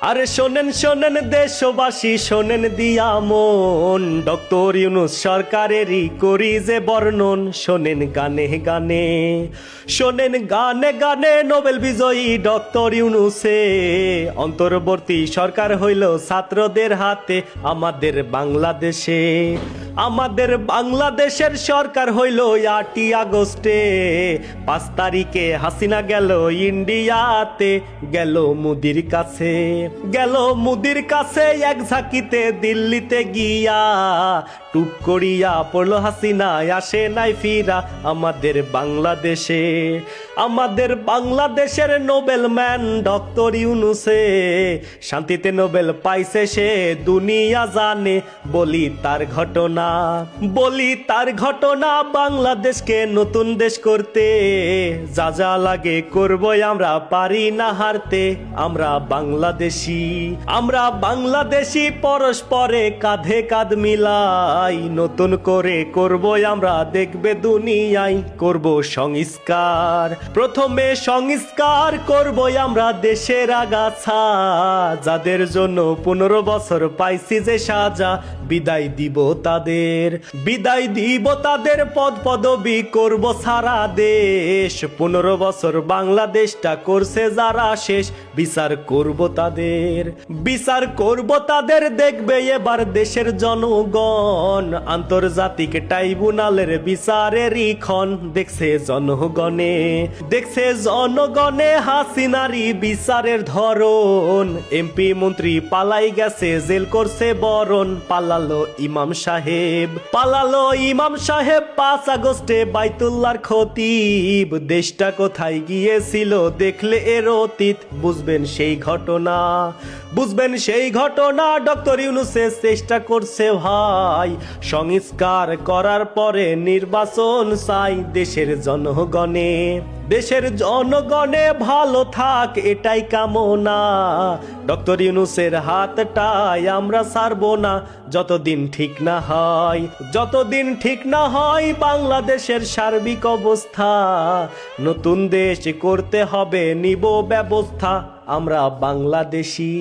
আরে শোনেন শোনেন দেশবাসী শোনেন দিয়া মন, ডক্টর ইউনূস সরকারেরই করি যে বর্ণন। শোনেন গানে গানে, শোনেন গানে গানে, নোবেল বিজয়ী ডক্টর ইউনূসে অন্তর্বর্তী সরকার হইল ছাত্রদের হাতে আমাদের বাংলাদেশে। আমাদের বাংলাদেশের সরকার হইল 8ই আগস্টে, 5 তারিখে হাসিনা গেল ইন্ডিয়াতে, গেল মোদির কাছে, গেল মোদির কাছে এক ঝাঁকিতে দিল্লিতে গিয়া, টুপ করিয়া পড়লো হাসিনা, আসে নাই ফিরা আমাদের বাংলাদেশে। আমাদের বাংলাদেশের নোবেল ম্যান ডক্টর ইউনূসে শান্তিতে নোবেল পাইছে সে দুনিয়া জানে। বলি তার ঘটনা, বলি তার ঘটনা, বাংলাদেশকে নতুন দেশ করতে যা যা লাগে করবই আমরা, পারি না হারতে আমরা বাংলাদেশি। আমরা বাংলাদেশি পরস্পরে কাঁধে কাঁধ মিলাই, নতুন করে করবই আমরা, দেখবে দুনিয়ায় করব সংস্কার। প্রথমে সংস্কার করবই আমরা দেশের আগাছা, যাদের জন্য 15 বছর পাইছি যে সাজা, বিদায় দিব তাদের, বিদায় দিব তাদের, পদ পদবি করব সারা দেশ। 15 বছর বাংলাদেশটা করছে যারা শেষ, বিচার করব তাদের, বিচার করব তাদের, দেখবে এবার দেশের জনগণ। আন্তর্জাতিক ট্রাইব্যুনালের বিচারেরই ক্ষণ দেখছে জনগণে, দেখছে জনগণে হাসিনারি বিচারের ধরন। এমপি মন্ত্রী পালাই গেছে, জেল করছে বরণ, পালালো ইমাম সাহেব, পালালো ইমাম সাহেব। 5 আগস্টে বাইতুল্লাহর খতিব, দেশটা কোথায় গিয়েছিল দেখলে এর অতীত, বুঝবেন সেই ঘটনা, বুঝবেন সেই ঘটনা। ডক্টর ইউনূসে চেষ্টা করছে ভাই, সংস্কার করার পরে নির্বাচন চাই দেশের জনগণে, দেশের জনগণে ভালো থাক এটাই কামনা। ডক্টর ইউনূসের হাতটাই আমরা ছাড়বো না, যতদিন ঠিক না হয়, যতদিন ঠিক না হয় বাংলাদেশের সার্বিক অবস্থা। নতুন দেশ করতে হবে নিব ব্যবস্থা, আমরা বাংলাদেশি।